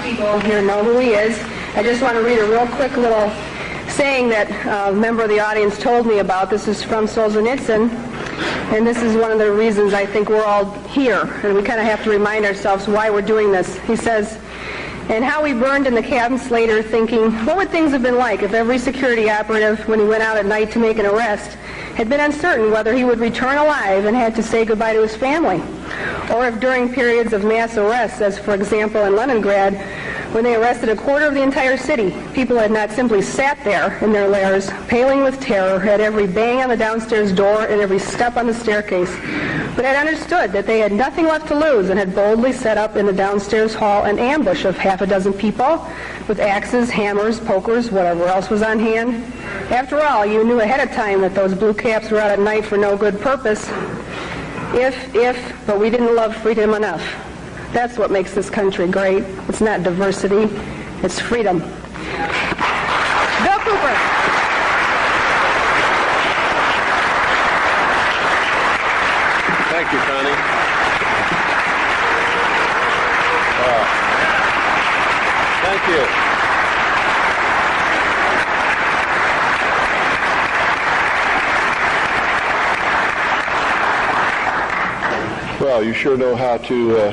people here know who he is. I just want to read a real quick little saying that a member of the audience told me about. This is from Solzhenitsyn, and this is one of the reasons I think we're all here, and we kind of have to remind ourselves why we're doing this. He says, and how we burned in the cabins later thinking, what would things have been like if every security operative, when he went out at night to make an arrest, had been uncertain whether he would return alive and had to say goodbye to his family? Or if during periods of mass arrests, as for example in Leningrad, when they arrested a quarter of the entire city, people had not simply sat there in their lairs, paling with terror at every bang on the downstairs door and every step on the staircase, but had understood that they had nothing left to lose and had boldly set up in the downstairs hall an ambush of half a dozen people with axes, hammers, pokers, whatever else was on hand. After all, you knew ahead of time that those blue caps were out at night for no good purpose. But we didn't love freedom enough. That's what makes this country great. It's not diversity, it's freedom. Bill Cooper. Thank you, Connie. Thank you. Well, you sure know how to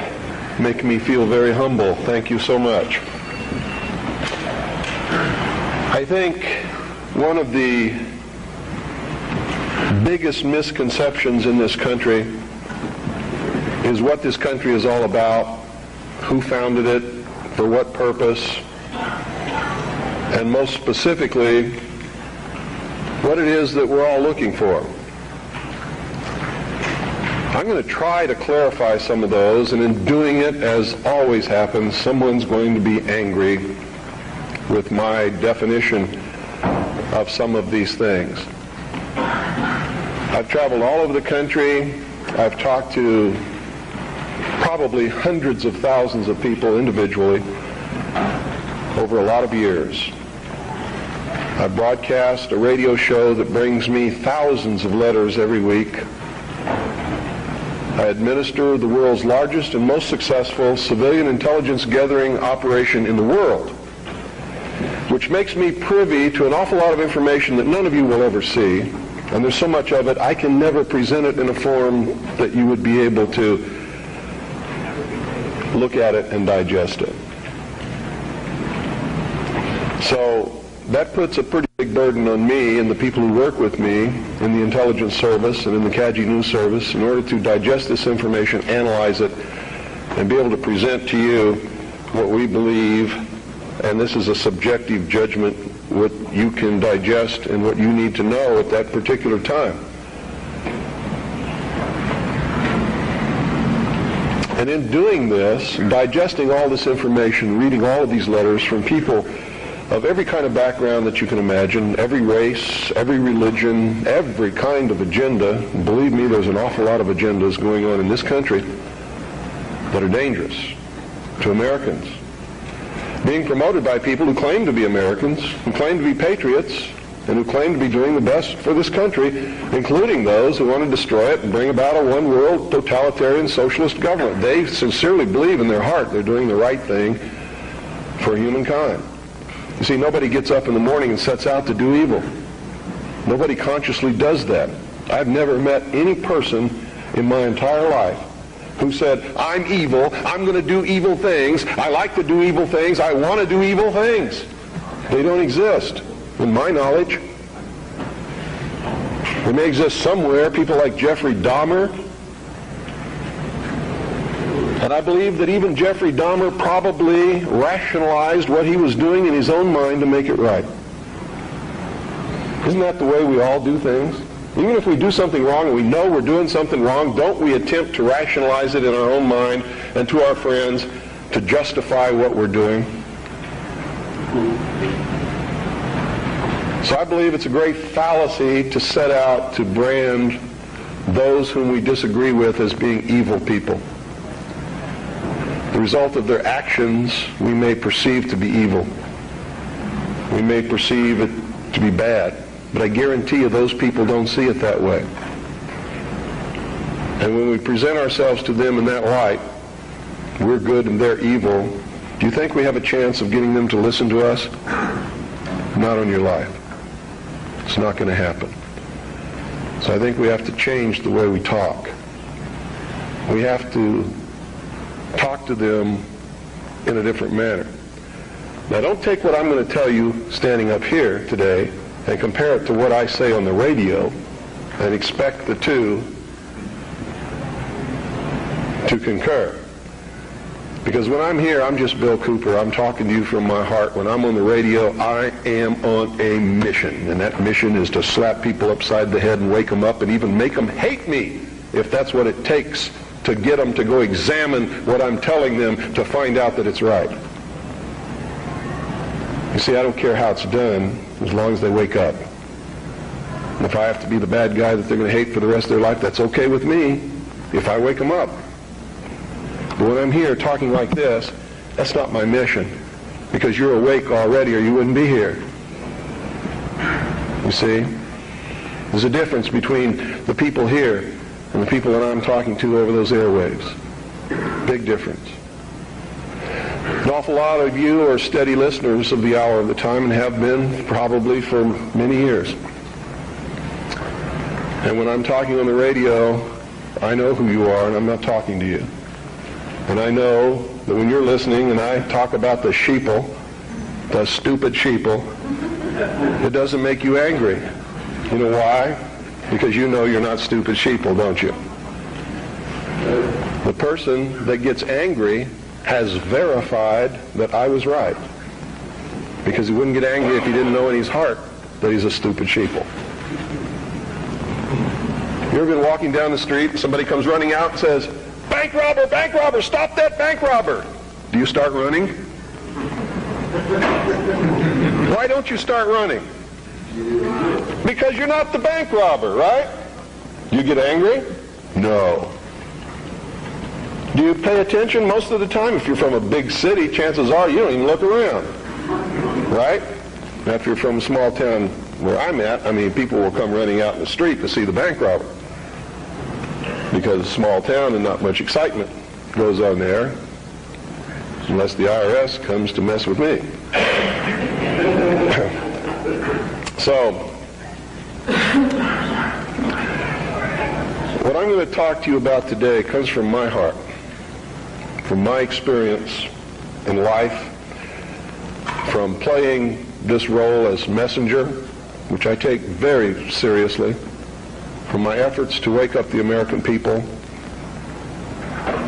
make me feel very humble. Thank you so much. I think one of the biggest misconceptions in this country is what this country is all about, who founded it, for what purpose, and most specifically, what it is that we're all looking for. I'm going to try to clarify some of those, and in doing it, as always happens, someone's going to be angry with my definition of some of these things. I've traveled all over the country. I've talked to probably hundreds of thousands of people individually over a lot of years. I broadcast a radio show that brings me thousands of letters every week. I administer the world's largest and most successful civilian intelligence gathering operation in the world, which makes me privy to an awful lot of information that none of you will ever see. And there's so much of it, I can never present it in a form that you would be able to look at it and digest it. So that puts a pretty big burden on me and the people who work with me in the intelligence service and in the CAGI news service in order to digest this information, analyze it, and be able to present to you what we believe, and this is a subjective judgment, what you can digest and what you need to know at that particular time. And in doing this, digesting all this information, reading all of these letters from people of every kind of background that you can imagine, every race, every religion, every kind of agenda. Believe me, there's an awful lot of agendas going on in this country that are dangerous to Americans. Being promoted by people who claim to be Americans, who claim to be patriots, and who claim to be doing the best for this country, including those who want to destroy it and bring about a one-world totalitarian socialist government. They sincerely believe in their heart they're doing the right thing for humankind. You see, nobody gets up in the morning and sets out to do evil. Nobody consciously does that. I've never met any person in my entire life who said, I'm evil, I'm going to do evil things, I like to do evil things, I want to do evil things. They don't exist, in my knowledge. They may exist somewhere, people like Jeffrey Dahmer. And I believe that even Jeffrey Dahmer probably rationalized what he was doing in his own mind to make it right. Isn't that the way we all do things? Even if we do something wrong and we know we're doing something wrong, don't we attempt to rationalize it in our own mind and to our friends to justify what we're doing? So I believe it's a great fallacy to set out to brand those whom we disagree with as being evil people. The result of their actions we may perceive to be evil. We may perceive it to be bad. But I guarantee you those people don't see it that way. And when we present ourselves to them in that light, we're good and they're evil, Do you think we have a chance of getting them to listen to us? Not on your life. It's not going to happen. So I think we have to change the way we talk. We have to talk to them in a different manner. Now, don't take what I'm going to tell you standing up here today and compare it to what I say on the radio and expect the two to concur. Because when I'm here, I'm just Bill Cooper. I'm talking to you from my heart. When I'm on the radio, I am on a mission. And that mission is to slap people upside the head and wake them up and even make them hate me, if that's what it takes to get them to go examine what I'm telling them to find out that it's right. You see, I don't care how it's done as long as they wake up. And if I have to be the bad guy that they're going to hate for the rest of their life, that's okay with me if I wake them up. But when I'm here talking like this, that's not my mission, because you're awake already or you wouldn't be here. You see? There's a difference between the people here and the people that I'm talking to over those airwaves. Big difference. An awful lot of you are steady listeners of the Hour of the Time and have been probably for many years. And when I'm talking on the radio, I know who you are and I'm not talking to you. And I know that when you're listening and I talk about the sheeple, the stupid sheeple, it doesn't make you angry. You know why? Because you know you're not stupid sheeple, don't you? The person that gets angry has verified that I was right. Because he wouldn't get angry if he didn't know in his heart that he's a stupid sheeple. You ever been walking down the street and somebody comes running out and says, bank robber, stop that bank robber. Do you start running? Why don't you start running? Because you're not the bank robber, right? You get angry? No. Do you pay attention most of the time? If you're from a big city, chances are you don't even look around, right? Now, if you're from a small town where I'm at, people will come running out in the street to see the bank robber. Because it's a small town and not much excitement goes on there, unless the IRS comes to mess with me. So, what I'm going to talk to you about today comes from my heart, from my experience in life, from playing this role as messenger, which I take very seriously, from my efforts to wake up the American people,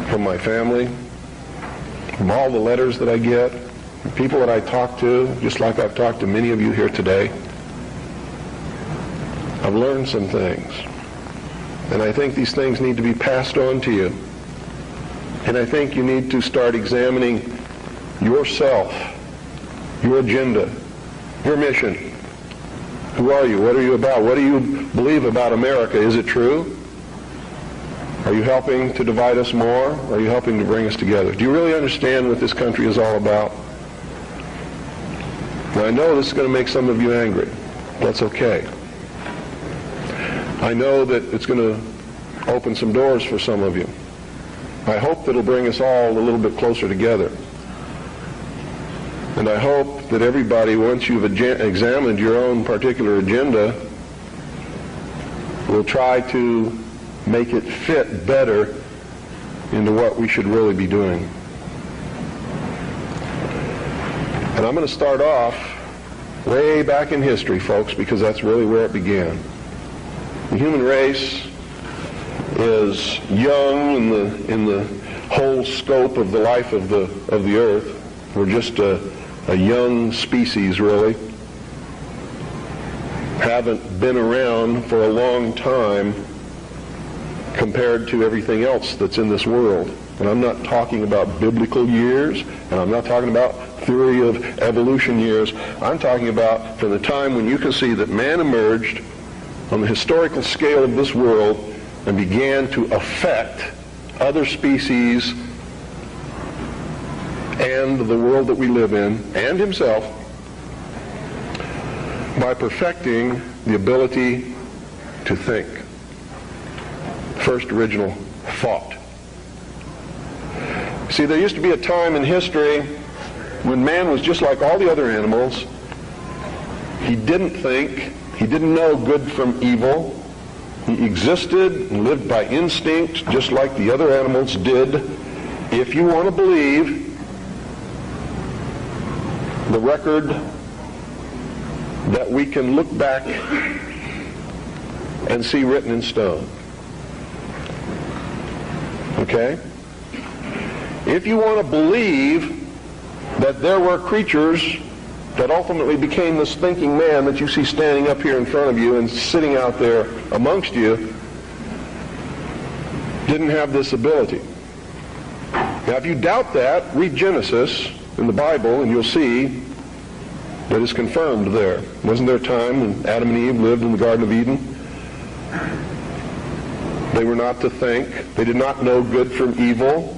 from my family, from all the letters that I get, from people that I talk to, just like I've talked to many of you here today. I've learned some things. And I think these things need to be passed on to you. And I think you need to start examining yourself, your agenda, your mission. Who are you? What are you about? What do you believe about America? Is it true? Are you helping to divide us more? Or are you helping to bring us together? Do you really understand what this country is all about? Now, I know this is going to make some of you angry. That's okay. I know that it's going to open some doors for some of you. I hope that it'll bring us all a little bit closer together. And I hope that everybody, once you've examined your own particular agenda, will try to make it fit better into what we should really be doing. And I'm going to start off way back in history, folks, because that's really where it began. The human race is young in the whole scope of the life of the earth. We're just a young species, really. Haven't been around for a long time compared to everything else that's in this world. And I'm not talking about biblical years, and I'm not talking about theory of evolution years. I'm talking about from the time when you can see that man emerged on the historical scale of this world and began to affect other species and the world that we live in, and himself, by perfecting the ability to think. First original thought. See, there used to be a time in history when man was just like all the other animals, he didn't think, he didn't know good from evil. He existed and lived by instinct just like the other animals did. If you want to believe the record that we can look back and see written in stone. Okay? If you want to believe that there were creatures that ultimately became this thinking man that you see standing up here in front of you and sitting out there amongst you, didn't have this ability. Now, if you doubt that, read Genesis in the Bible and you'll see that it's confirmed there. Wasn't there a time when Adam and Eve lived in the Garden of Eden? They were not to think. They did not know good from evil.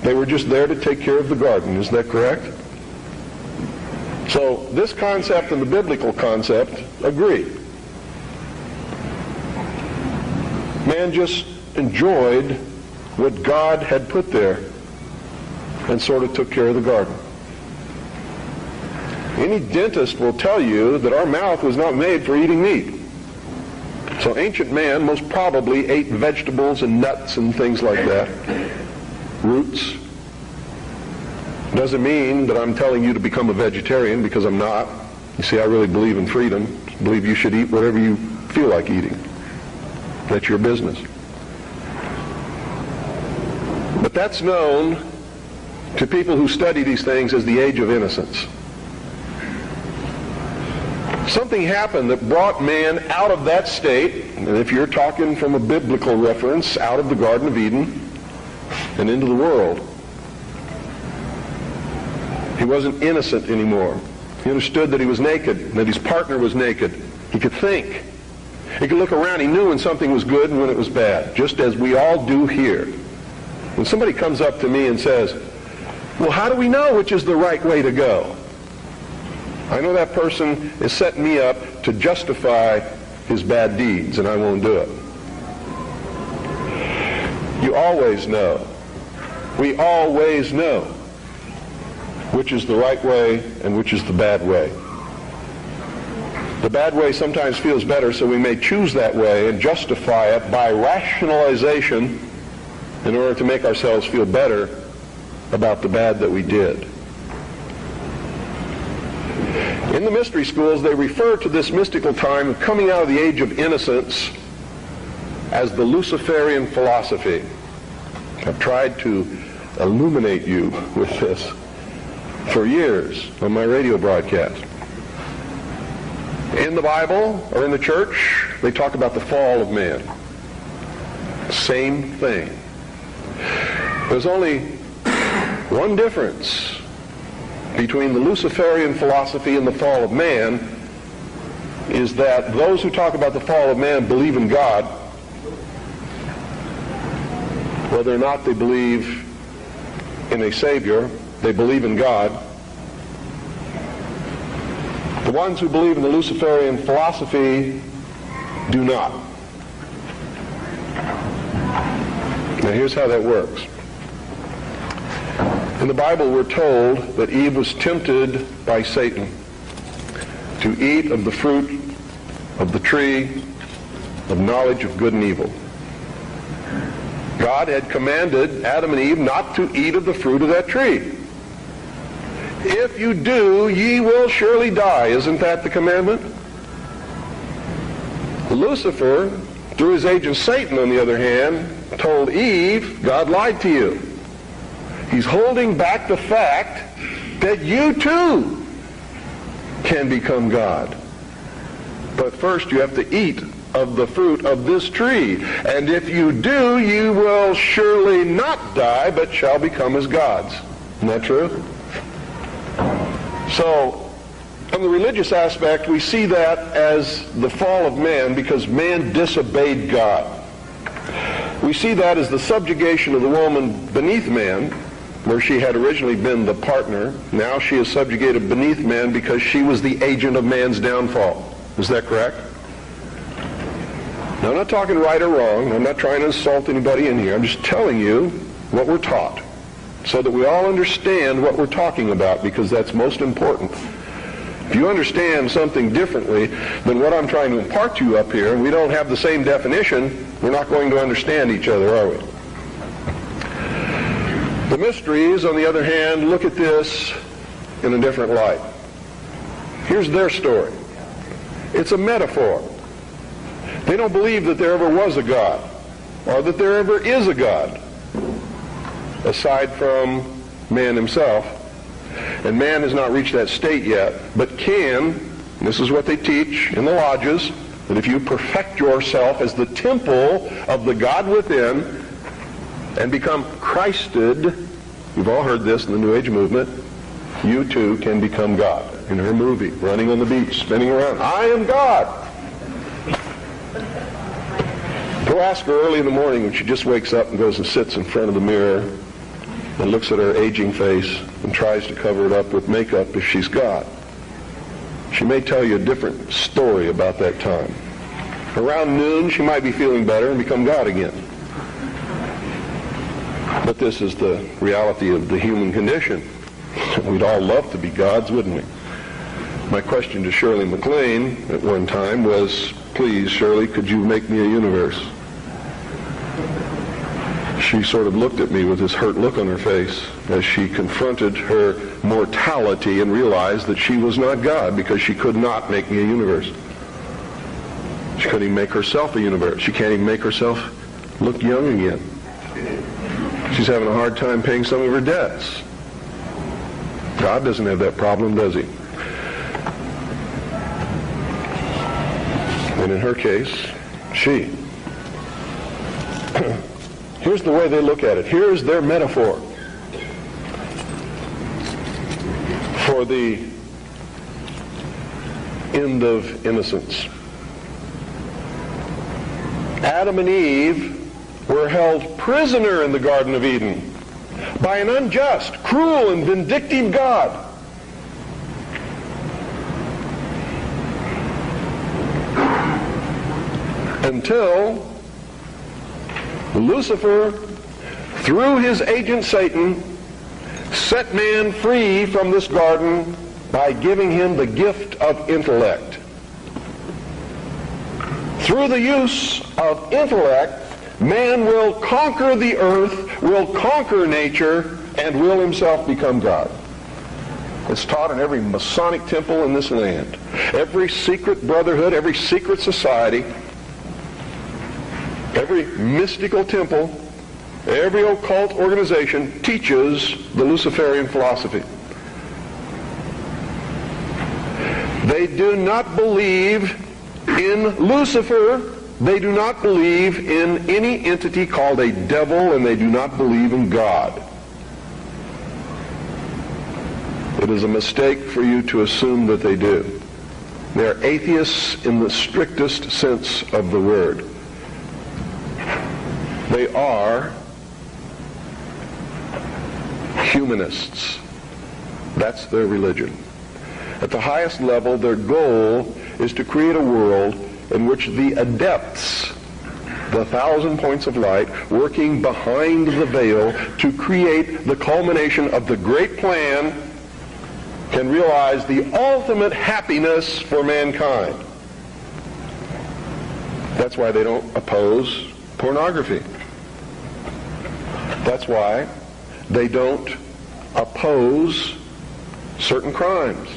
They were just there to take care of the garden. Is that correct? So this concept and the biblical concept agree. Man just enjoyed what God had put there and sort of took care of the garden. Any dentist will tell you that our mouth was not made for eating meat. So ancient man most probably ate vegetables and nuts and things like that, roots. Doesn't mean that I'm telling you to become a vegetarian, because I'm not. You see, I really believe in freedom. I believe you should eat whatever you feel like eating. That's your business. But that's known to people who study these things as the age of innocence. Something happened that brought man out of that state, and if you're talking from a biblical reference, out of the Garden of Eden and into the world. He wasn't innocent anymore. He understood that he was naked, that his partner was naked. He could think. He could look around. He knew when something was good and when it was bad, just as we all do here. When somebody comes up to me and says, well, how do we know which is the right way to go? I know that person is setting me up to justify his bad deeds, and I won't do it. You always know. We always know which is the right way and which is the bad way. The bad way sometimes feels better, so we may choose that way and justify it by rationalization in order to make ourselves feel better about the bad that we did. In the mystery schools, they refer to this mystical time of coming out of the age of innocence as the Luciferian philosophy. I've tried to illuminate you with this for years on my radio broadcast. In the Bible or in the church, they talk about the fall of man. Same thing. There's only one difference between the Luciferian philosophy and the fall of man, is that those who talk about the fall of man believe in God, whether or not they believe in a Savior. They believe in God. The ones who believe in the Luciferian philosophy do not. Now here's how that works. In the Bible we're told that Eve was tempted by Satan to eat of the fruit of the tree of knowledge of good and evil. God had commanded Adam and Eve not to eat of the fruit of that tree. If you do, ye will surely die. Isn't that the commandment? Lucifer, through his agent Satan, on the other hand, told Eve, God lied to you. He's holding back the fact that you too can become God. But first you have to eat of the fruit of this tree. And if you do, you will surely not die, but shall become as gods. Isn't that true? So, on the religious aspect, we see that as the fall of man because man disobeyed God. We see that as the subjugation of the woman beneath man, where she had originally been the partner. Now she is subjugated beneath man because she was the agent of man's downfall. Is that correct? Now, I'm not talking right or wrong. I'm not trying to insult anybody in here. I'm just telling you what we're taught. so that we all understand what we're talking about, because that's most important. If you understand something differently than what I'm trying to impart to you up here, and we don't have the same definition, we're not going to understand each other, are we? The mysteries, on the other hand, look at this in a different light. Here's their story. It's a metaphor. They don't believe that there ever was a God, or that there ever is a God, aside from man himself. And man has not reached that state yet, but can, this is what they teach in the lodges, that if you perfect yourself as the temple of the God within and become Christed, you've all heard this in the New Age movement, you too can become God. In her movie, running on the beach, spinning around, I am God. Go ask her early in the morning when she just wakes up and goes and sits in front of the mirror and looks at her aging face and tries to cover it up with makeup if she's God. She may tell you a different story about that time. Around noon, she might be feeling better and become God again. But this is the reality of the human condition. We'd all love to be gods, wouldn't we? My question to Shirley MacLaine at one time was, please, Shirley, could you make me a universe? She sort of looked at me with this hurt look on her face as she confronted her mortality and realized that she was not God, because she could not make me a universe. She couldn't even make herself a universe. She can't even make herself look young again. She's having a hard time paying some of her debts. God doesn't have that problem, does he? And in her case, she. Here's the way they look at it. Here's their metaphor for the end of innocence. Adam and Eve were held prisoner in the Garden of Eden by an unjust, cruel, and vindictive God. Until Lucifer, through his agent Satan, set man free from this garden by giving him the gift of intellect. Through the use of intellect, man will conquer the earth, will conquer nature, and will himself become God. It's taught in every Masonic temple in this land. Every secret brotherhood, every secret society, every mystical temple, every occult organization teaches the Luciferian philosophy. They do not believe in Lucifer. They do not believe in any entity called a devil, and they do not believe in God. It is a mistake for you to assume that they do. They are atheists in the strictest sense of the word. They are humanists. That's their religion. At the highest level, their goal is to create a world in which the adepts, the 1,000 points of light, working behind the veil to create the culmination of the great plan, can realize the ultimate happiness for mankind. That's why they don't oppose pornography. That's why they don't oppose certain crimes.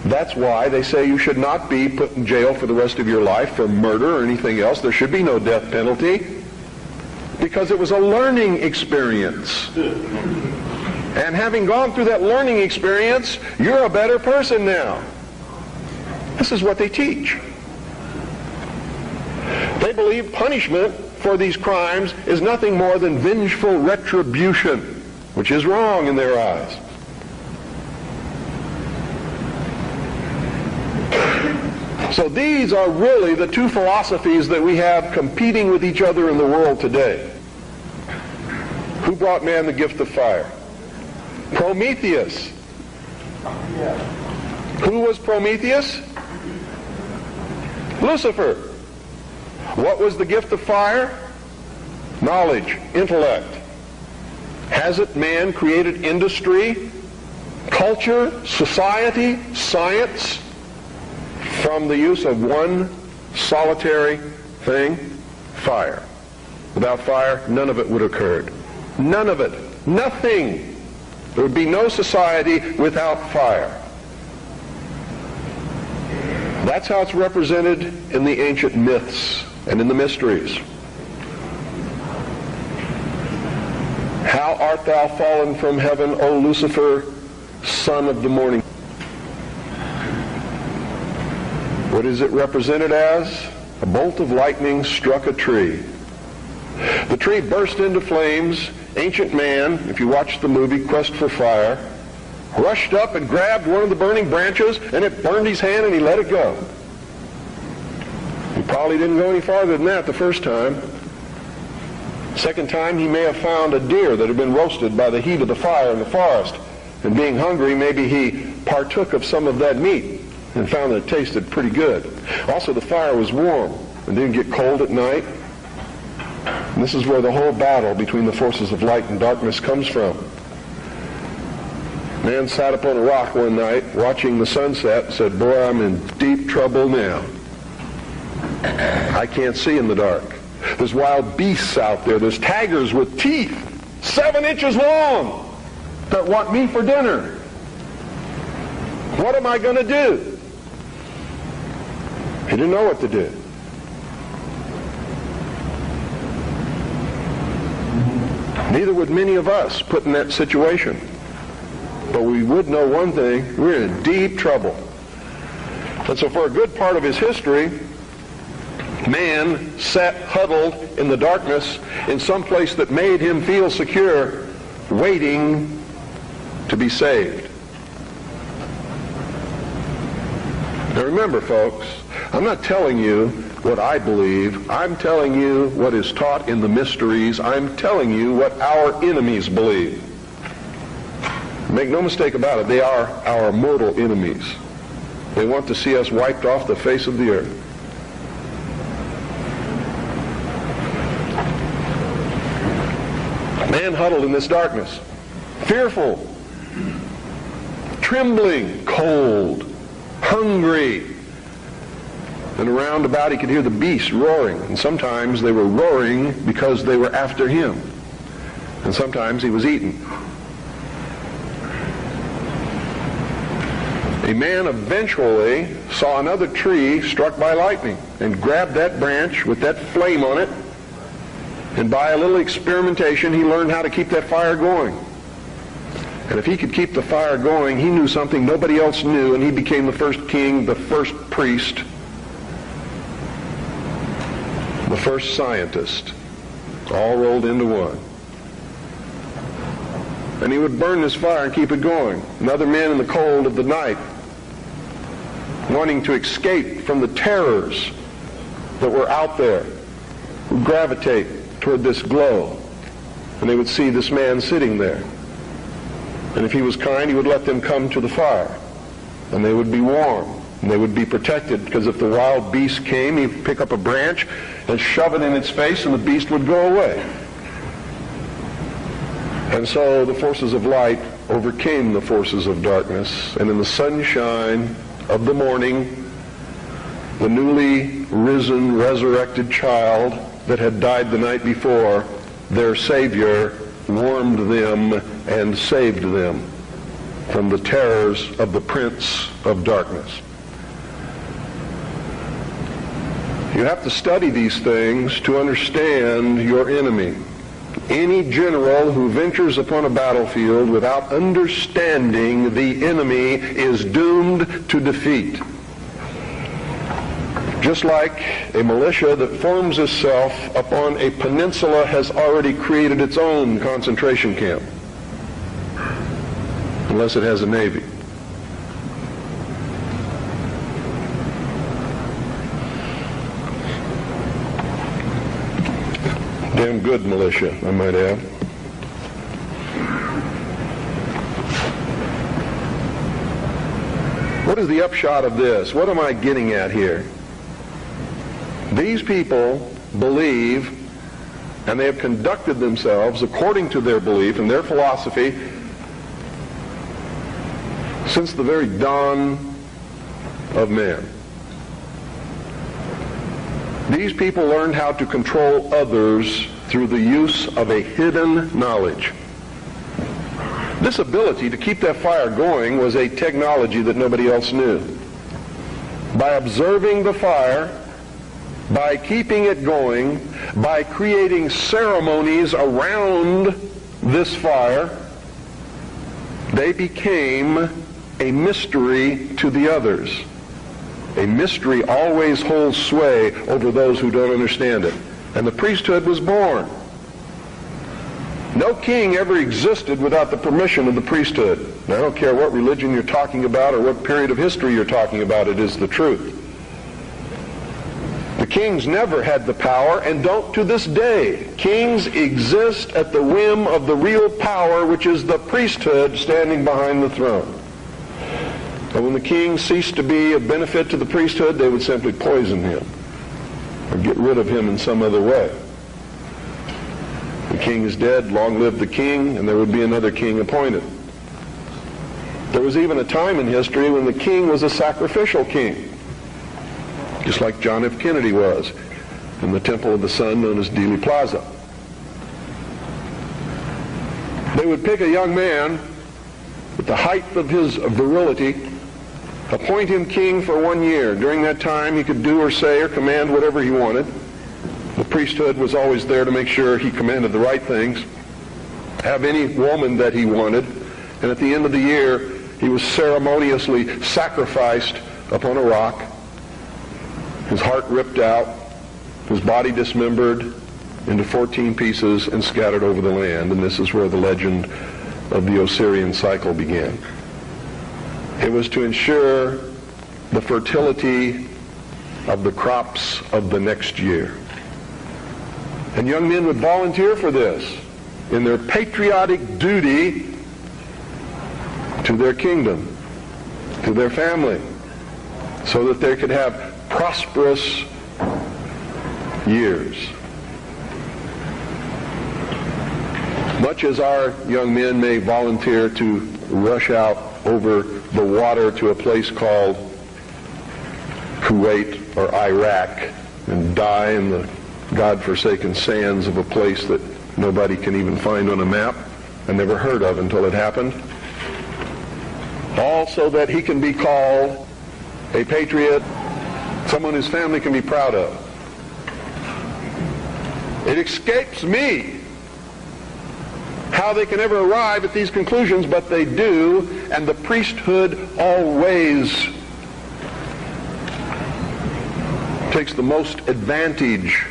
That's why they say you should not be put in jail for the rest of your life for murder or anything else. There should be no death penalty, because it was a learning experience. And having gone through that learning experience, you're a better person now. This is what they teach. They believe punishment for these crimes is nothing more than vengeful retribution, which is wrong in their eyes. So these are really the two philosophies that we have competing with each other in the world today. Who brought man the gift of fire? Prometheus. Who was Prometheus? Lucifer. What was the gift of fire? Knowledge, intellect. Hasn't man created industry, culture, society, science from the use of one solitary thing? Fire. Without fire, none of it would have occurred. None of it. Nothing. There would be no society without fire. That's how it's represented in the ancient myths and in the mysteries. How art thou fallen from heaven, O Lucifer, son of the morning? What is it represented as? A bolt of lightning struck a tree. The tree burst into flames. Ancient man, if you watch the movie Quest for Fire, rushed up and grabbed one of the burning branches, and it burned his hand, and he let it go. He probably didn't go any farther than that the first time. Second time, he may have found a deer that had been roasted by the heat of the fire in the forest, and being hungry, maybe he partook of some of that meat and found that it tasted pretty good. Also, the fire was warm and didn't get cold at night. And this is where the whole battle between the forces of light and darkness comes from. Man sat up on a rock one night watching the sunset and said, "Boy, I'm in deep trouble now. I can't see in the dark. There's wild beasts out there. There's tigers with teeth 7 inches long that want me for dinner. What am I going to do?" He didn't know what to do. Neither would many of us put in that situation. But we would know one thing: we're in deep trouble. And so for a good part of his history, man sat huddled in the darkness in some place that made him feel secure, waiting to be saved. Now remember, folks, I'm not telling you what I believe. I'm telling you what is taught in the mysteries. I'm telling you what our enemies believe. Make no mistake about it, they are our mortal enemies. They want to see us wiped off the face of the earth. Man huddled in this darkness, fearful, trembling, cold, hungry. And around about he could hear the beasts roaring. And sometimes they were roaring because they were after him. And sometimes he was eaten. A man eventually saw another tree struck by lightning and grabbed that branch with that flame on it. And by a little experimentation, he learned how to keep that fire going. And if he could keep the fire going, he knew something nobody else knew, and he became the first king, the first priest, the first scientist, all rolled into one. And he would burn this fire and keep it going. And other men in the cold of the night, wanting to escape from the terrors that were out there, would gravitate toward this glow. And they would see this man sitting there. And if he was kind, he would let them come to the fire. And they would be warm. And they would be protected, because if the wild beast came, he'd pick up a branch and shove it in its face, and the beast would go away. And so the forces of light overcame the forces of darkness, and in the sunshine of the morning, the newly risen, resurrected child that had died the night before, their Savior, warmed them and saved them from the terrors of the Prince of Darkness. You have to study these things to understand your enemy. Any general who ventures upon a battlefield without understanding the enemy is doomed to defeat. Just like a militia that forms itself upon a peninsula has already created its own concentration camp, unless it has a navy. Damn good militia, I might add. What is the upshot of this? What am I getting at here? These people believe And they have conducted themselves according to their belief and their philosophy since the very dawn of man. These people learned how to control others through the use of a hidden knowledge. This ability to keep that fire going was a technology that nobody else knew. By observing the fire, by keeping it going, by creating ceremonies around this fire, they became a mystery to the others. A mystery always holds sway over those who don't understand it. And the priesthood was born. No king ever existed without the permission of the priesthood. And I don't care what religion you're talking about or what period of history you're talking about, it is the truth. The kings never had the power and don't to this day. Kings exist at the whim of the real power, which is the priesthood standing behind the throne. And when the king ceased to be of benefit to the priesthood, they would simply poison him or get rid of him in some other way. The king is dead, long live the king, and there would be another king appointed. There was even a time in history when the king was a sacrificial king, just like John F. Kennedy was in the Temple of the Sun known as Dealey Plaza. They would pick a young man at the height of his virility, appoint him king for 1 year. During that time, he could do or say or command whatever he wanted. The priesthood was always there to make sure he commanded the right things, have any woman that he wanted, and at the end of the year, he was ceremoniously sacrificed upon a rock, his heart ripped out, his body dismembered into 14 pieces and scattered over the land. And this is where the legend of the Osirian cycle began. It was to ensure the fertility of the crops of the next year. And young men would volunteer for this in their patriotic duty to their kingdom, to their family, so that they could have prosperous years. Much as our young men may volunteer to rush out over the water to a place called Kuwait or Iraq and die in the God-forsaken sands of a place that nobody can even find on a map and never heard of until it happened, all so that he can be called a patriot, someone his family can be proud of. It escapes me how they can ever arrive at these conclusions, but they do, and the priesthood always takes the most advantage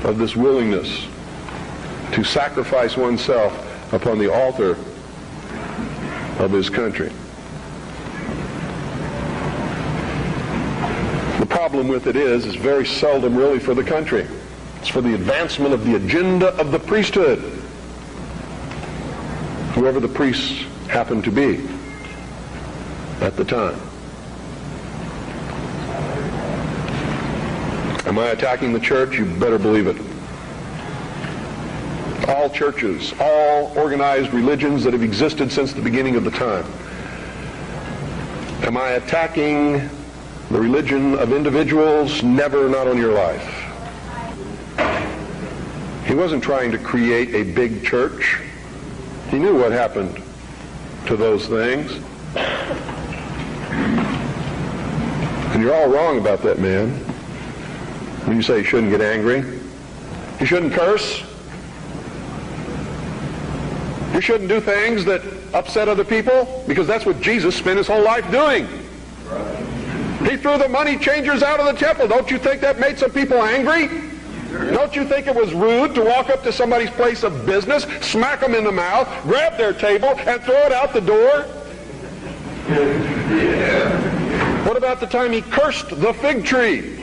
of this willingness to sacrifice oneself upon the altar of his country. The problem with it is very seldom really for the country. It's for the advancement of the agenda of the priesthood, whoever the priests happen to be at the time. Am I attacking the church? You better believe it. All churches, all organized religions that have existed since the beginning of the time. Am I attacking the religion of individuals? Never, not on your life. He wasn't trying to create a big church. He knew what happened to those things. And you're all wrong about that man. When you say you shouldn't get angry, you shouldn't curse, you shouldn't do things that upset other people, because that's what Jesus spent his whole life doing. He threw the money changers out of the temple. Don't you think that made some people angry? Don't you think it was rude to walk up to somebody's place of business, smack them in the mouth, grab their table, and throw it out the door? What about the time he cursed the fig tree?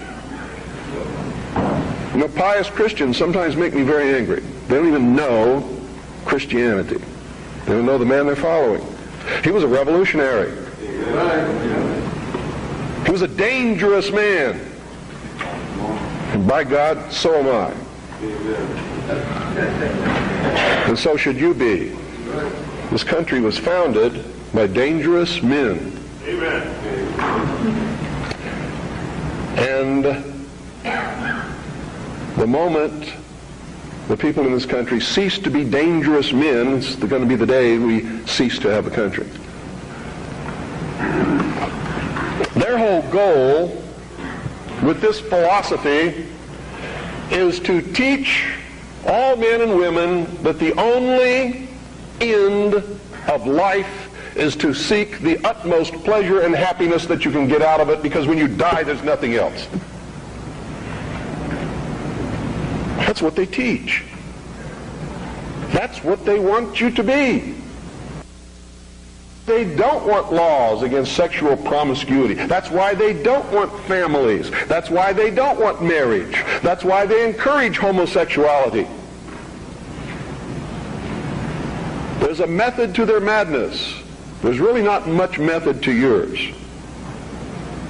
You know, pious Christians sometimes make me very angry. They don't even know Christianity. They don't know the man they're following. He was a revolutionary. He was a dangerous man. And by God, so am I. And so should you be. This country was founded by dangerous men. Amen. And the moment the people in this country cease to be dangerous men, it's going to be the day we cease to have a country. Their whole goal with this philosophy is to teach all men and women that the only end of life is to seek the utmost pleasure and happiness that you can get out of it, because when you die, there's nothing else. That's what they teach. That's what they want you to be. They don't want laws against sexual promiscuity. That's why they don't want families. That's why they don't want marriage. That's why they encourage homosexuality. There's a method to their madness. There's really not much method to yours,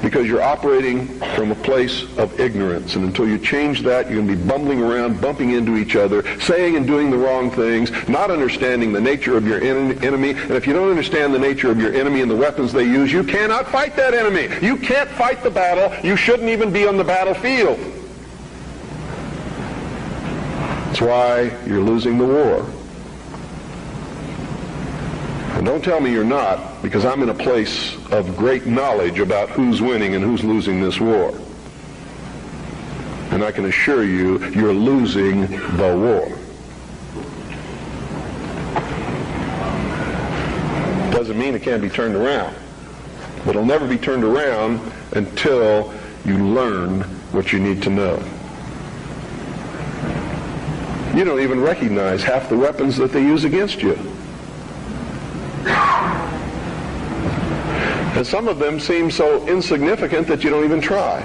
because you're operating from a place of ignorance. And until you change that, you're going to be bumbling around, bumping into each other, saying and doing the wrong things, not understanding the nature of your enemy. And if you don't understand the nature of your enemy and the weapons they use, you cannot fight that enemy. You can't fight the battle. You shouldn't even be on the battlefield. That's why you're losing the war. And don't tell me you're not, because I'm in a place of great knowledge about who's winning and who's losing this war. And I can assure you, you're losing the war. Doesn't mean it can't be turned around. But it'll never be turned around until you learn what you need to know. You don't even recognize half the weapons that they use against you. And some of them seem so insignificant that you don't even try.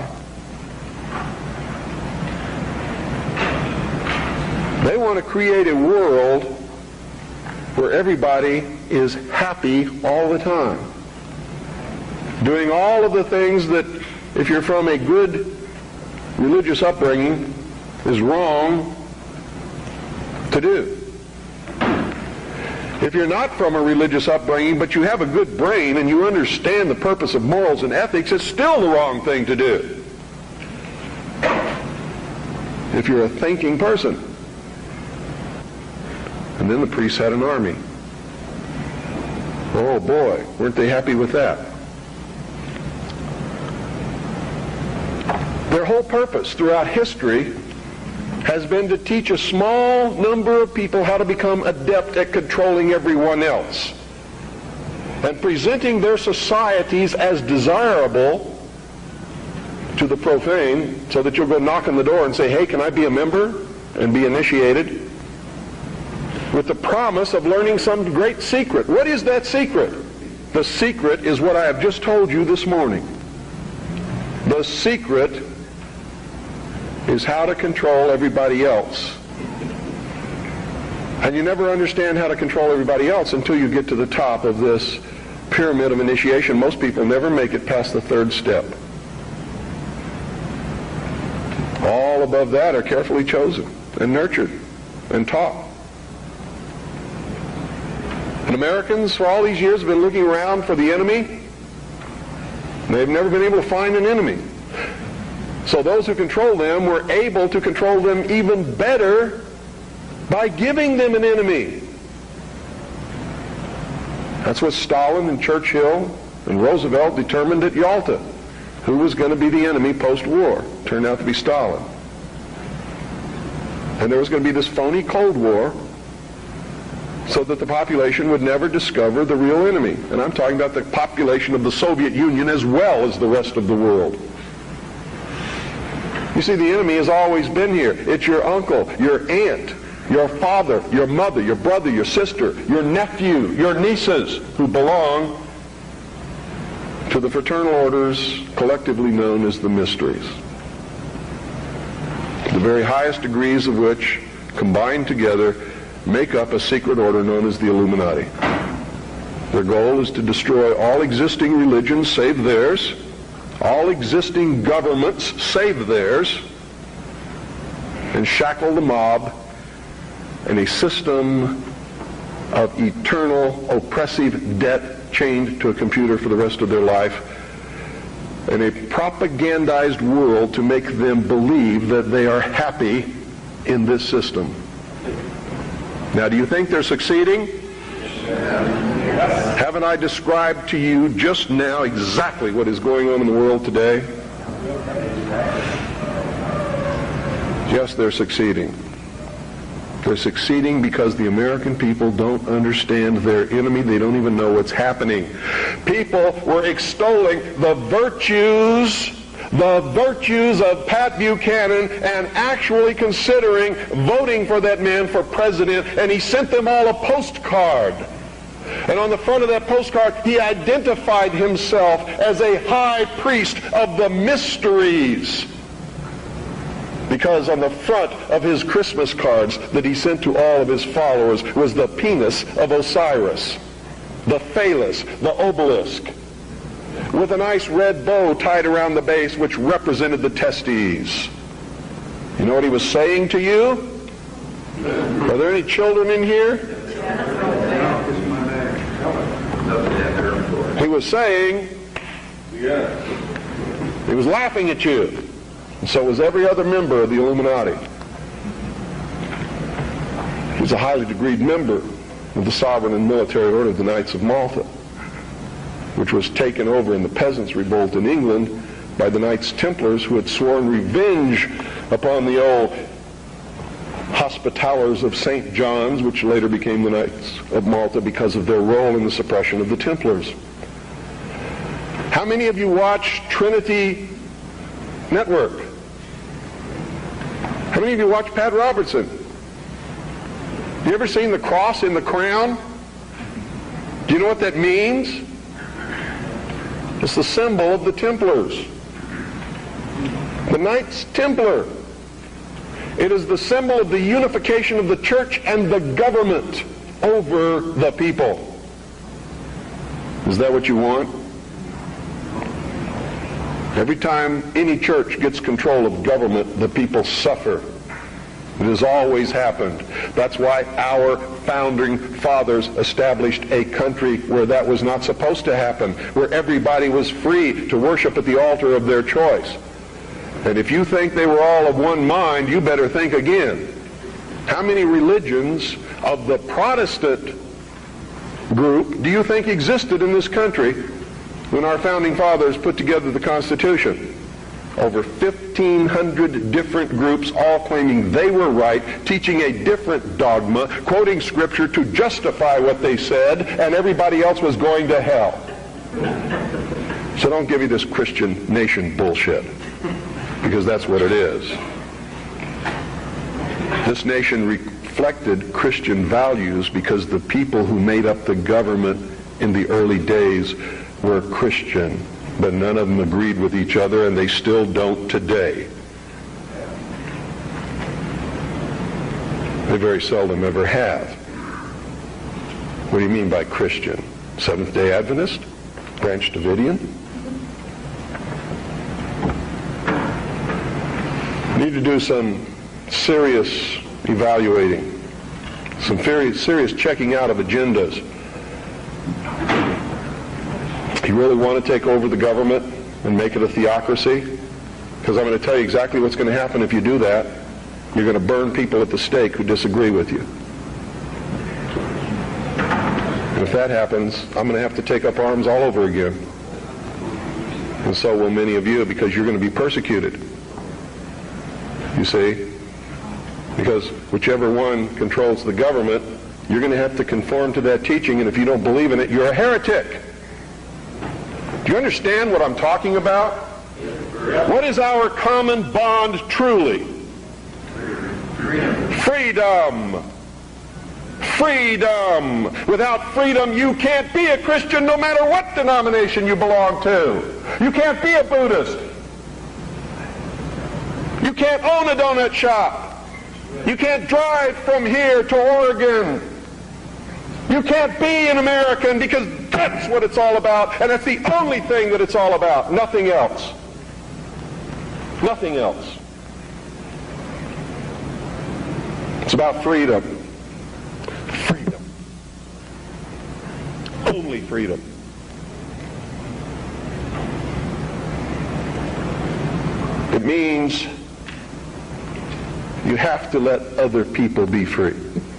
They want to create a world where everybody is happy all the time, doing all of the things that, if you're from a good religious upbringing, is wrong to do. If you're not from a religious upbringing, but you have a good brain and you understand the purpose of morals and ethics, it's still the wrong thing to do. If you're a thinking person. And then the priests had an army. Oh boy, weren't they happy with that? Their whole purpose throughout history has been to teach a small number of people how to become adept at controlling everyone else and presenting their societies as desirable to the profane, so that you'll go knock on the door and say, hey, can I be a member, and be initiated, with the promise of learning some great secret. What is that secret? The secret is what I have just told you this morning. The secret is how to control everybody else. And you never understand how to control everybody else until you get to the top of this pyramid of initiation. Most people never make it past the third step. All above that are carefully chosen and nurtured and taught. And Americans for all these years have been looking around for the enemy. They've never been able to find an enemy. So those who control them were able to control them even better by giving them an enemy. That's what Stalin and Churchill and Roosevelt determined at Yalta. Who was going to be the enemy post-war? Turned out to be Stalin. And there was going to be this phony Cold War, so that the population would never discover the real enemy. And I'm talking about the population of the Soviet Union as well as the rest of the world. You see, the enemy has always been here. It's your uncle, your aunt, your father, your mother, your brother, your sister, your nephew, your nieces, who belong to the fraternal orders collectively known as the mysteries. The very highest degrees of which, combined together, make up a secret order known as the Illuminati. Their goal is to destroy all existing religions save theirs, all existing governments save theirs, and shackle the mob in a system of eternal oppressive debt chained to a computer for the rest of their life, and a propagandized world to make them believe that they are happy in this system. Now, do you think they're succeeding? Yes. Haven't I described to you just now exactly what is going on in the world today? Yes, they're succeeding. They're succeeding because the American people don't understand their enemy. They don't even know what's happening. People were extolling the virtues of Pat Buchanan and actually considering voting for that man for president, and he sent them all a postcard. And on the front of that postcard, he identified himself as a high priest of the mysteries. Because on the front of his Christmas cards that he sent to all of his followers was the penis of Osiris, the phallus, the obelisk, with a nice red bow tied around the base which represented the testes. You know what he was saying to you? Are there any children in here? He was saying, he was laughing at you. And so was every other member of the Illuminati. He was a highly degreed member of the sovereign and military order of the Knights of Malta, which was taken over in the Peasants' Revolt in England by the Knights Templars, who had sworn revenge upon the old Hospitallers of St. John's, which later became the Knights of Malta because of their role in the suppression of the Templars. How many of you watch Trinity Network? How many of you watch Pat Robertson? You ever seen the cross in the crown? Do you know what that means? It's the symbol of the Templars. The Knights Templar. It is the symbol of the unification of the church and the government over the people. Is that what you want? Every time any church gets control of government, the people suffer. It has always happened. That's why our founding fathers established a country where that was not supposed to happen, where everybody was free to worship at the altar of their choice. And if you think they were all of one mind, you better think again. How many religions of the Protestant group do you think existed in this country when our founding fathers put together the Constitution? Over 1,500 different groups, all claiming they were right, teaching a different dogma, quoting Scripture to justify what they said, and everybody else was going to hell. So don't give me this Christian nation bullshit, because that's what it is. This nation reflected Christian values because the people who made up the government in the early days were Christian, but none of them agreed with each other, and they still don't today. They very seldom ever have. What do you mean by Christian? Seventh-day Adventist? Branch Davidian? Need to do some serious evaluating, some serious checking out of agendas. You really want to take over the government and make it a theocracy? Because I'm going to tell you exactly what's going to happen if you do that. You're going to burn people at the stake who disagree with you. And if that happens, I'm going to have to take up arms all over again. And so will many of you, because you're going to be persecuted. You see? Because whichever one controls the government, you're going to have to conform to that teaching, and if you don't believe in it, you're a heretic. Do you understand what I'm talking about? What is our common bond truly? Freedom. Freedom. Without freedom, you can't be a Christian no matter what denomination you belong to. You can't be a Buddhist. You can't own a donut shop. You can't drive from here to Oregon. You can't be an American, because that's what it's all about, and that's the only thing that it's all about. Nothing else. Nothing else. It's about freedom. Freedom. Only freedom. It means you have to let other people be free,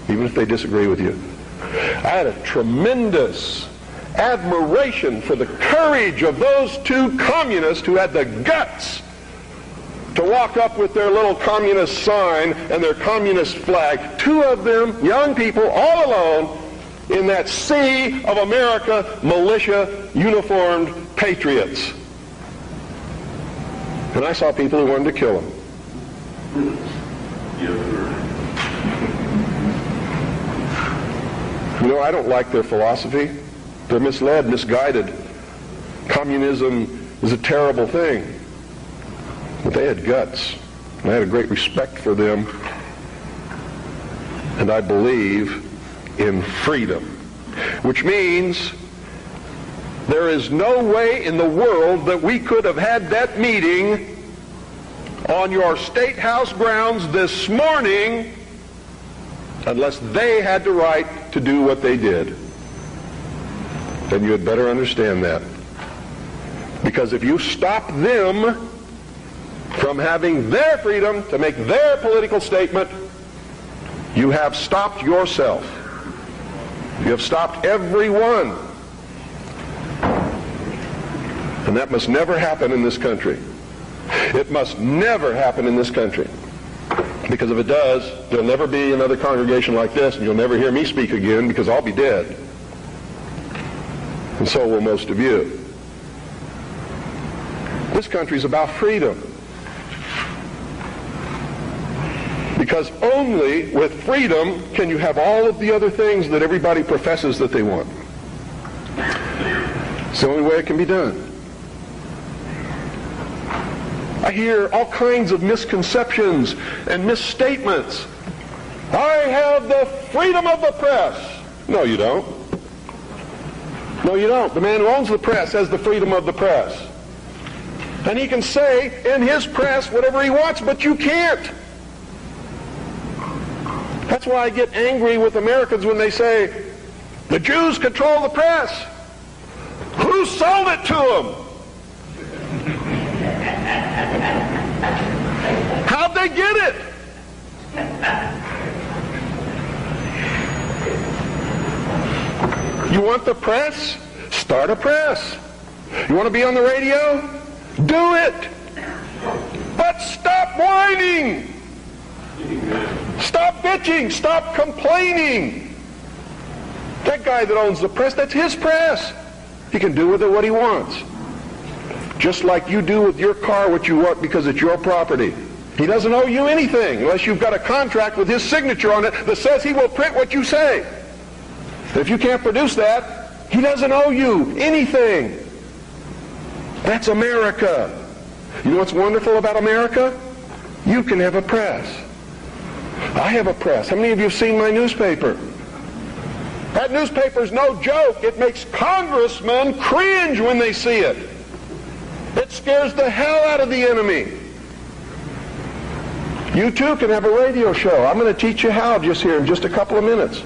even if they disagree with you. I had a tremendous admiration for the courage of those two communists who had the guts to walk up with their little communist sign and their communist flag. Two of them, young people, all alone, in that sea of America, militia, uniformed patriots. And I saw people who wanted to kill them. You know, I don't like their philosophy. They're misled, misguided. Communism is a terrible thing. But they had guts. And I had a great respect for them. And I believe in freedom. Which means there is no way in the world that we could have had that meeting on your State House grounds this morning unless they had the right to do what they did. Then you had better understand that. Because if you stop them from having their freedom to make their political statement, you have stopped yourself. You have stopped everyone. And that must never happen in this country. It must never happen in this country. Because if it does, there'll never be another congregation like this, and you'll never hear me speak again because I'll be dead. And so will most of you. This country's about freedom. Because only with freedom can you have all of the other things that everybody professes that they want. It's the only way it can be done. I hear all kinds of misconceptions and misstatements. I have the freedom of the press. No, you don't. No, you don't. The man who owns the press has the freedom of the press. And he can say in his press whatever he wants, but you can't. That's why I get angry with Americans when they say, the Jews control the press. Who sold it to them? How'd they get it? You want the press? Start a press. You want to be on the radio? Do it. But stop whining. Stop bitching. Stop complaining. That guy that owns the press, that's his press. He can do with it what he wants. Just like you do with your car what you want because it's your property. He doesn't owe you anything unless you've got a contract with his signature on it that says he will print what you say. If you can't produce that, he doesn't owe you anything. That's America. You know what's wonderful about America? You can have a press. I have a press. How many of you have seen my newspaper? That newspaper's no joke. It makes congressmen cringe when they see it. It scares the hell out of the enemy. You too can have a radio show. I'm going to teach you how just here in just a couple of minutes.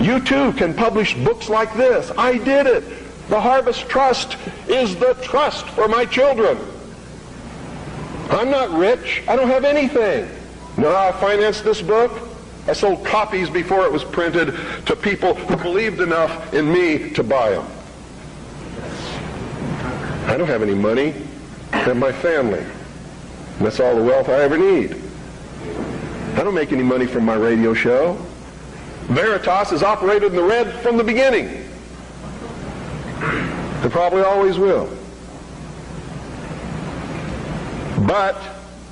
You too can publish books like this. I did it. The Harvest Trust is the trust for my children. I'm not rich. I don't have anything. You know how I financed this book? I sold copies before it was printed to people who believed enough in me to buy them. I don't have any money. I have my family. And that's all the wealth I ever need. I don't make any money from my radio show. Veritas has operated in the red from the beginning. It probably always will. But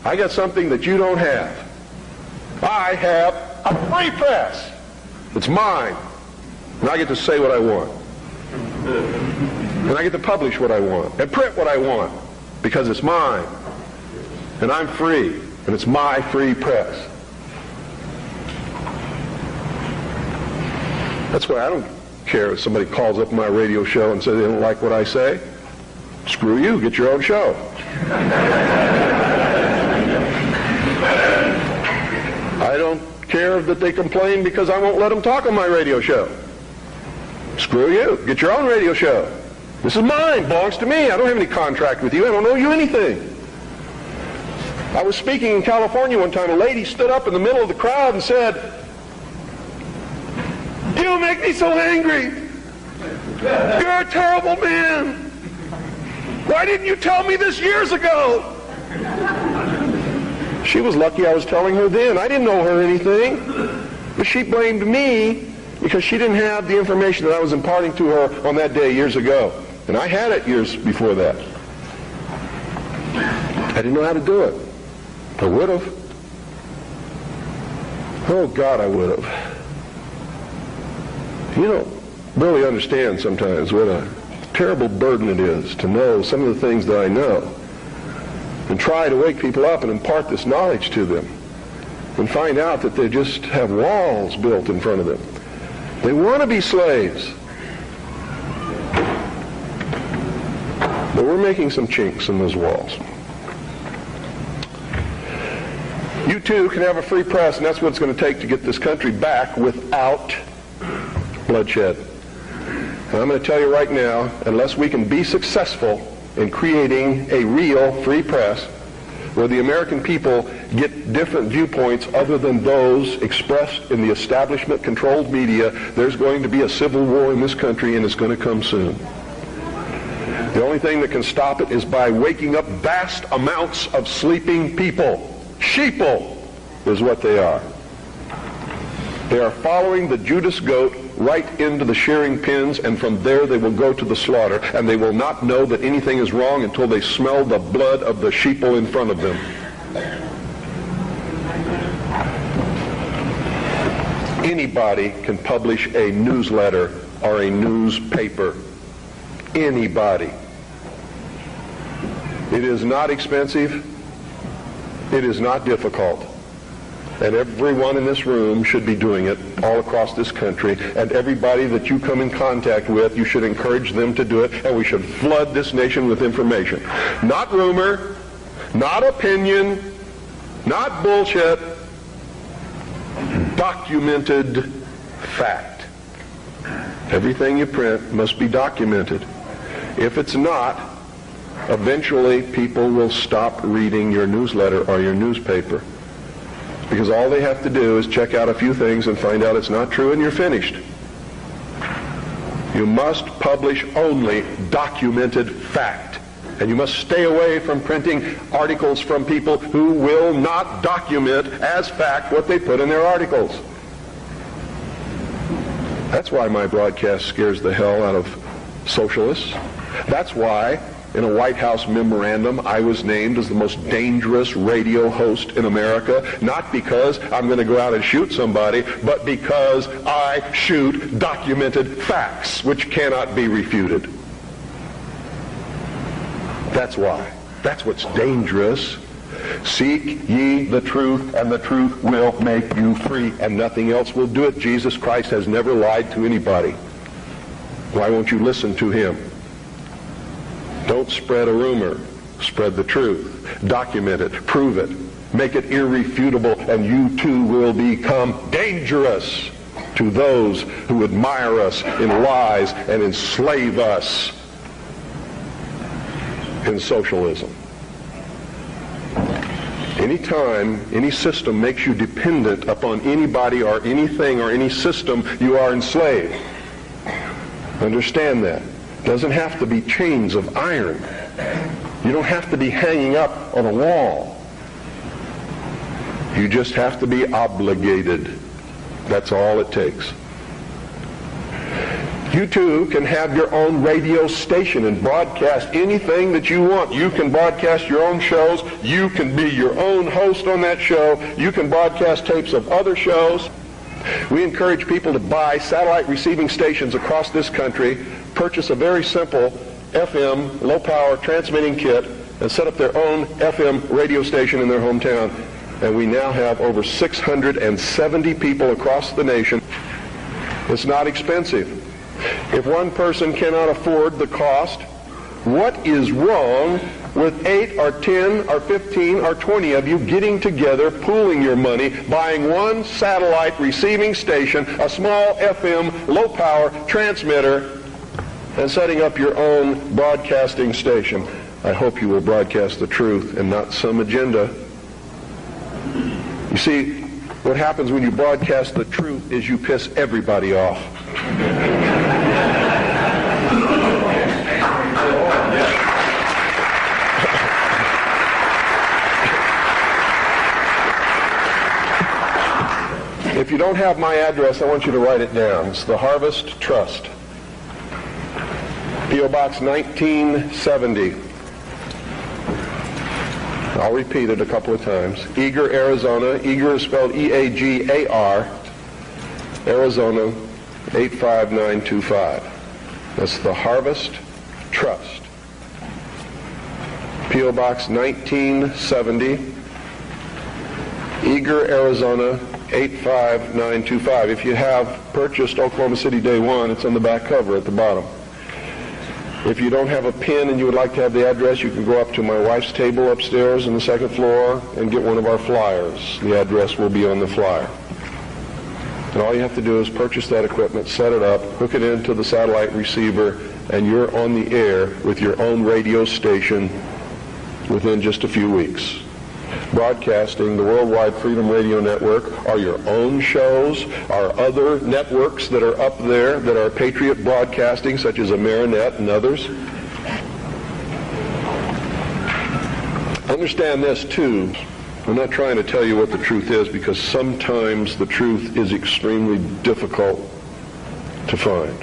I got something that you don't have. I have a free press. It's mine. And I get to say what I want. And I get to publish what I want and print what I want because it's mine. And I'm free. And it's my free press. That's why I don't care if somebody calls up my radio show and says they don't like what I say. Screw you. Get your own show. I don't care that they complain because I won't let them talk on my radio show. Screw you. Get your own radio show. This is mine. Belongs to me. I don't have any contract with you. I don't owe you anything. I was speaking in California one time. A lady stood up in the middle of the crowd and said, "You make me so angry. You're a terrible man. Why didn't you tell me this years ago?" She was lucky I was telling her then. I didn't owe her anything. But she blamed me because she didn't have the information that I was imparting to her on that day years ago. And I had it years before that. I didn't know how to do it. I would have. Oh, God, I would have. You don't really understand sometimes what a terrible burden it is to know some of the things that I know and try to wake people up and impart this knowledge to them and find out that they just have walls built in front of them. They want to be slaves. But we're making some chinks in those walls. You too can have a free press, and that's what it's going to take to get this country back without bloodshed. And I'm going to tell you right now, unless we can be successful in creating a real free press where the American people get different viewpoints other than those expressed in the establishment-controlled media, there's going to be a civil war in this country, and it's going to come soon. The only thing that can stop it is by waking up vast amounts of sleeping people. Sheeple is what they are. They are following the Judas goat right into the shearing pens, and from there they will go to the slaughter, and they will not know that anything is wrong until they smell the blood of the sheeple in front of them. Anybody can publish a newsletter or a newspaper. Anybody. It is not expensive. It is not difficult. And everyone in this room should be doing it all across this country. And everybody that you come in contact with, you should encourage them to do it. And we should flood this nation with information. Not rumor, not opinion, not bullshit. Documented fact. Everything you print must be documented. If it's not, eventually people will stop reading your newsletter or your newspaper. Because all they have to do is check out a few things and find out it's not true, and you're finished. You must publish only documented fact. And you must stay away from printing articles from people who will not document as fact what they put in their articles. That's why my broadcast scares the hell out of socialists. That's why in a White House memorandum I was named as the most dangerous radio host in America, not because I'm going to go out and shoot somebody, but because I shoot documented facts which cannot be refuted. That's why. That's what's dangerous. Seek ye the truth, and the truth will make you free, and nothing else will do it. Jesus Christ has never lied to anybody. Why won't you listen to him? Don't spread a rumor. Spread the truth. Document it. Prove it. Make it irrefutable, and you too will become dangerous to those who admire us in lies and enslave us in socialism. Anytime any system makes you dependent upon anybody or anything or any system, you are enslaved. Understand that. It doesn't have to be chains of iron. You don't have to be hanging up on a wall. You just have to be obligated. That's all it takes. You too can have your own radio station and broadcast anything that you want. You can broadcast your own shows. You can be your own host on that show. You can broadcast tapes of other shows. We encourage people to buy satellite receiving stations across this country, purchase a very simple FM, low-power transmitting kit, and set up their own FM radio station in their hometown. And we now have over 670 people across the nation. It's not expensive. If one person cannot afford the cost, what is wrong with 8 or 10 or 15 or 20 of you getting together, pooling your money, buying one satellite receiving station, a small FM low-power transmitter, and setting up your own broadcasting station. I hope you will broadcast the truth and not some agenda. You see, what happens when you broadcast the truth is you piss everybody off. If you don't have my address, I want you to write it down. It's the Harvest Trust. P.O. Box 1970. I'll repeat it a couple of times. Eagar, Arizona. Eagar is spelled E-A-G-A-R. Arizona 85925. That's the Harvest Trust. P.O. Box 1970. Eagar, Arizona 85925. If you have purchased Oklahoma City Day One, it's on the back cover at the bottom. If you don't have a pen and you would like to have the address, you can go up to my wife's table upstairs on the second floor and get one of our flyers. The address will be on the flyer. And all you have to do is purchase that equipment, set it up, hook it into the satellite receiver, and you're on the air with your own radio station within just a few weeks. Broadcasting the Worldwide Freedom Radio Network are your own shows, are other networks that are up there that are Patriot Broadcasting, such as Amerinet and others. Understand this too. I'm not trying to tell you what the truth is, because sometimes the truth is extremely difficult to find.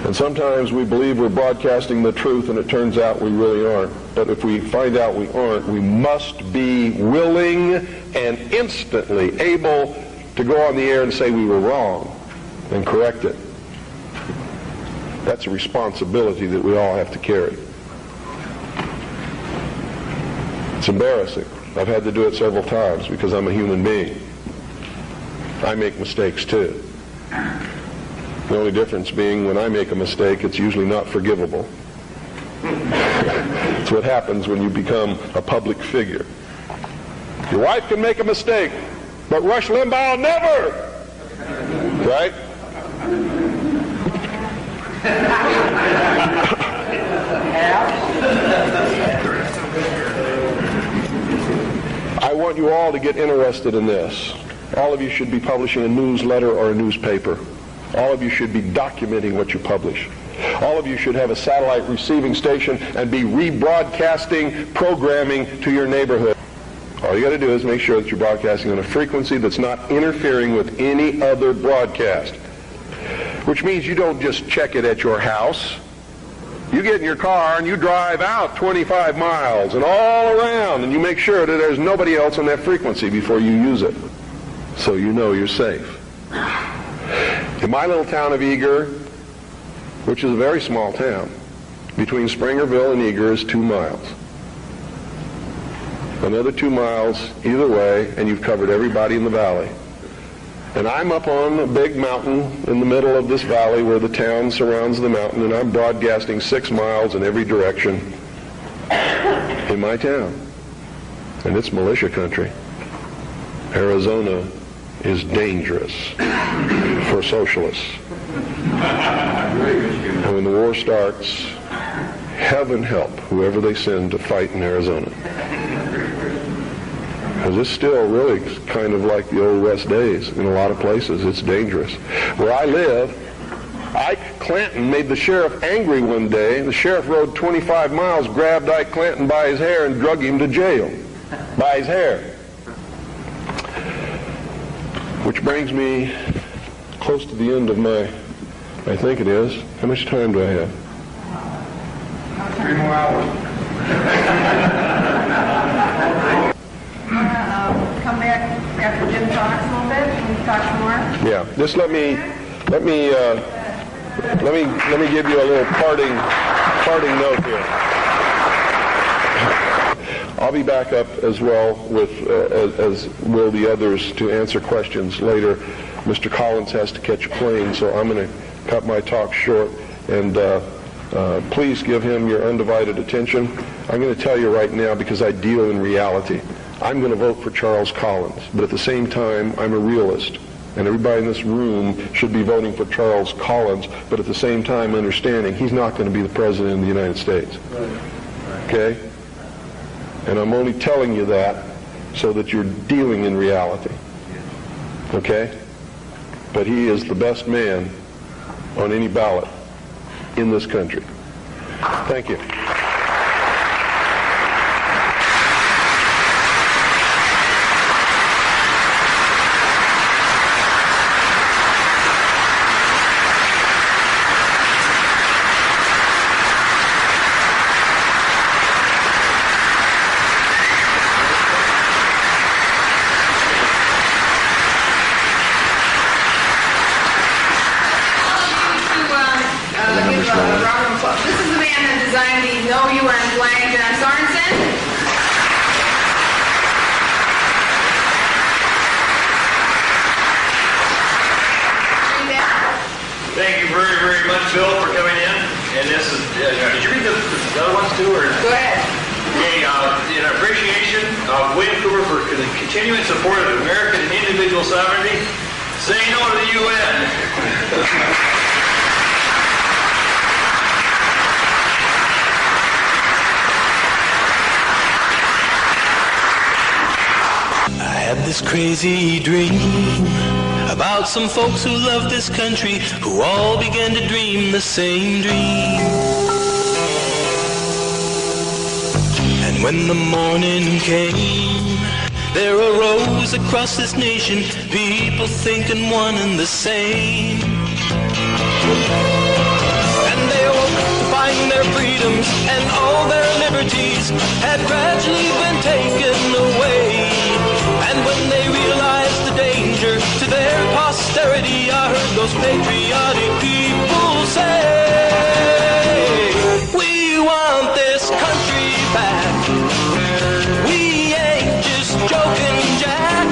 And sometimes we believe we're broadcasting the truth and it turns out we really aren't. But if we find out we aren't, we must be willing and instantly able to go on the air and say we were wrong and correct it. That's a responsibility that we all have to carry. It's embarrassing. I've had to do it several times because I'm a human being. I make mistakes too. The only difference being when I make a mistake, it's usually not forgivable. It's what happens when you become a public figure. Your wife can make a mistake, but Rush Limbaugh never! Right? I want you all to get interested in this. All of you should be publishing a newsletter or a newspaper. All of you should be documenting what you publish. All of you should have a satellite receiving station and be rebroadcasting programming to your neighborhood. All you got to do is make sure that you're broadcasting on a frequency that's not interfering with any other broadcast. Which means you don't just check it at your house. You get in your car and you drive out 25 miles and all around, and you make sure that there's nobody else on that frequency before you use it, so you know you're safe. In my little town of Eagar, which is a very small town, between Springerville and Eagar is 2 miles. Another 2 miles either way, and you've covered everybody in the valley. And I'm up on a big mountain in the middle of this valley where the town surrounds the mountain, and I'm broadcasting 6 miles in every direction in my town. And it's militia country. Arizona is dangerous for socialists. And when the war starts, heaven help whoever they send to fight in Arizona. Because it's still really kind of like the old West days in a lot of places. It's dangerous. Where I live, Ike Clanton made the sheriff angry one day. The sheriff rode 25 miles, grabbed Ike Clanton by his hair and drug him to jail. By his hair. Which brings me close to the end of my, I think it is. How much time do I have? 3 more hours. Come back after Jim talks a little bit. Can you talk some more? Yeah. Just let me give you a little parting note here. I'll be back up as well with as will the others to answer questions later. Mr. Collins has to catch a plane, so I'm going to cut my talk short and Please give him your undivided attention. I'm going to tell you right now, because I deal in reality, I'm going to vote for Charles Collins, but at the same time, I'm a realist. And everybody in this room should be voting for Charles Collins, but at the same time understanding he's not going to be the President of the United States. Okay? And I'm only telling you that so that you're dealing in reality. Okay? But he is the best man on any ballot in this country. Thank you. This is the man that designed the "No, You Aren't Blank" Sorensen. Thank you very, very much, Bill, for coming in. And this is, did you read the other ones too, or? Go ahead. Okay, in appreciation of William Cooper for the continuing support of American individual sovereignty, say no to the UN. I had this crazy dream about some folks who love this country, who all began to dream the same dream. And when the morning came, there arose across this nation people thinking one and the same. And they awoke to find their freedoms and all their liberties had gradually been taken away. And when they realized the danger to their posterity, I heard those patriotic people say, we want this country back. We ain't just joking, Jack.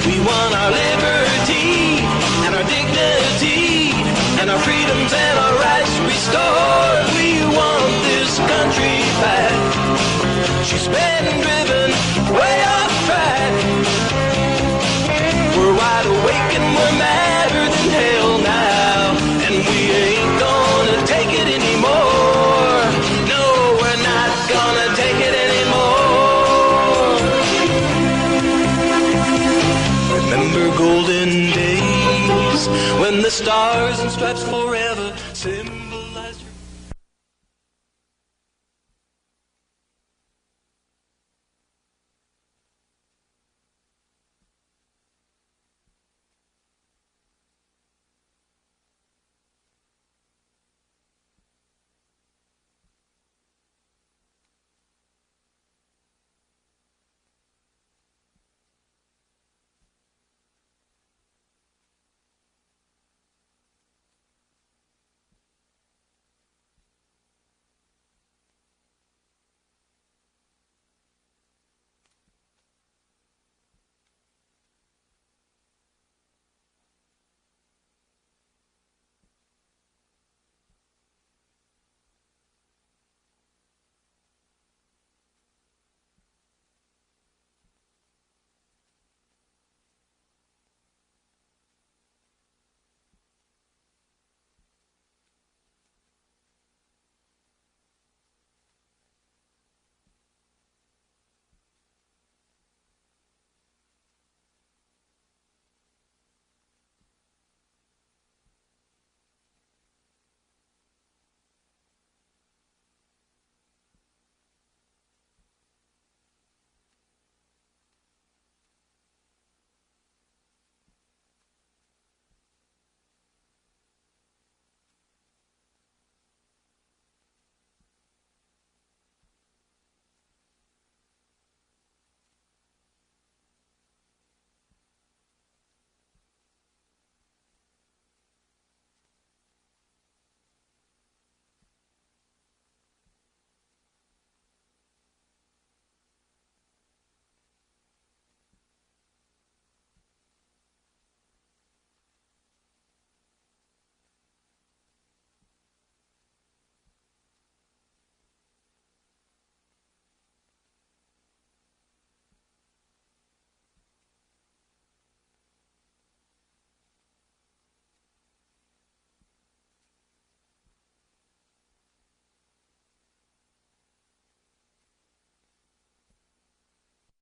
We want our liberty and our dignity and our freedoms and our rights restored. We want this country back. She's been driven way off track. We're wide awake and we're madder than hell now, and we ain't gonna take it anymore. No, we're not gonna take it anymore. Remember golden days when the stars and stripes forever